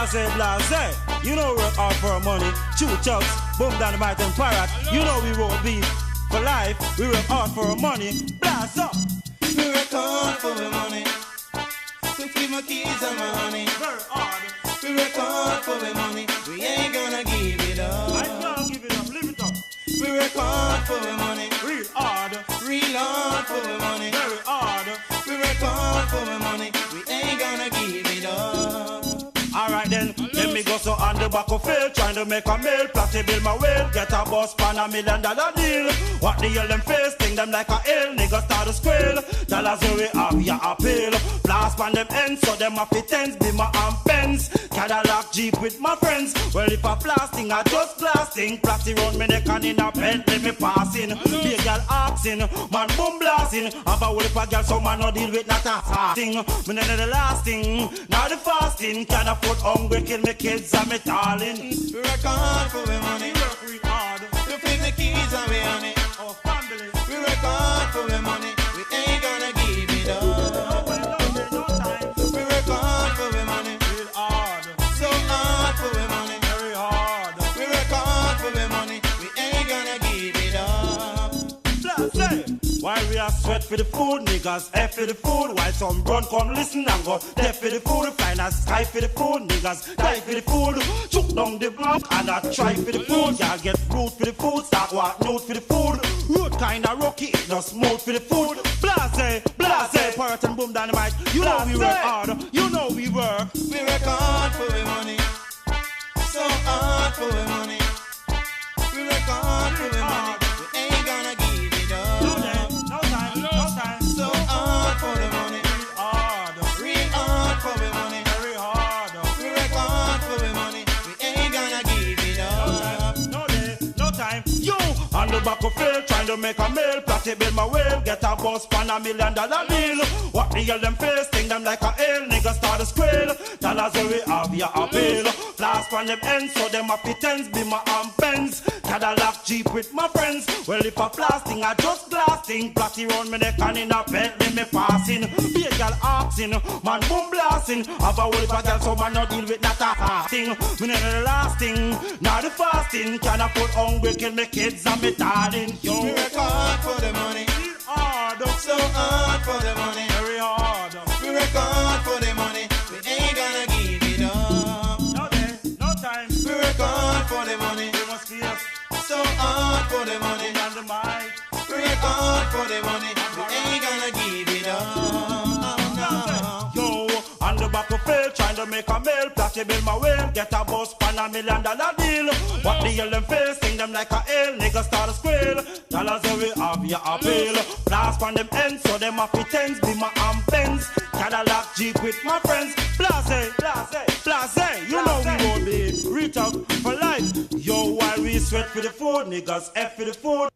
Blase. You know we work hard for money. Chew chucks, boom, Dynamite and Parrot. You know we roll beef for life. We work hard for money. Blast up. We work hard for the money. To keep my keys and my honey. Very hard. We work hard for the money. We ain't gonna give it up. I ain't gonna give it up. Live it up. We work hard for the money. Real hard. Real hard for the money. Very hard. We work hard for the money. We ain't gonna give it up. Alright then, let me go so on the back of field, trying to make a meal, platty build my wheel, get a bus pan $1 million deal. What the hell them face, think them like a ill, niggas start to squeal. Dollars where we have ya appeal, blast pan them ends, so them have tens, be my and pens. Cadillac Jeep with my friends, well if I blasting, I just blasting. Platty round me neck and in a bed, let me passing. Be a girl asking, man boom blasting. Have a whole if a girl, so man no deal with not a thing. Me none of the last thing, now the fasting, can I put hungry, kill me kids and me darling. We work hard for the money. We work real hard. To flip the keys and we on it. Our family. We work hard for the money. We ain't gonna give it up. No time. We work hard for the money. Real hard. So hard for the money. Very hard. We work hard for the money. We ain't gonna give it up. Blase. While we are sweat for the food, niggas F for the food. While some run come listen and go deaf for the food. Find a sky for the food, niggas die for the food. Chook down the block and I try for the food. Y'all get root for the food, start walk note for the food. Root kinda rocky, it just smooth for the food. Blase, blase, Parrot and boom Dynamite. You know we work hard, you know we work. We work hard for the money. So hard for the money. We work hard for the money. We ain't gonna give it up. No time, no time. So hard for the money. Hard, Real hard for the money. very hard. We work hard for the money. We ain't gonna give it up. No day, no time. You on the back of field, trying to make a meal, platty build my wheel, get a bus pan $1 million deal. What the hell them face, think them like a ill, niggas start to squeal. Dollars where we have ya appeal. Blast pan them ends, so them happy tens, be my arm pens. Cadillac Jeep with my friends. Well if I blasting, I just blasting. Platty round me neck and in a bed, let me passing. Be a girl asking, man boom blasting. Have a whole if a girl, so man no deal with not a hard thing. Me none of the last thing, now the fasting. Can I put hungry, kill me kids and me darling. Yo, We work hard for the money. hard, So hard for the money. very hard. We work hard for the money. We ain't gonna give it up. No day, no time. We work hard for the money. We must be us. So hard for the money. On the mic. We work hard for the money. We ain't gonna give it up. No. Yo, on the back of field, trying to make a meal, platty build my wheel, get a bus pan $1 million deal. What the hell them face, think them like a ill, niggas start to squeal. Dollars where we have ya appeal. Blast pan them ends, so them happy tens, be my arm pens. Cadillac Jeep with my friends. Blase, blase, blase. You know we won't be retalk for life. Yo, while we sweat for the food, niggas F for the food.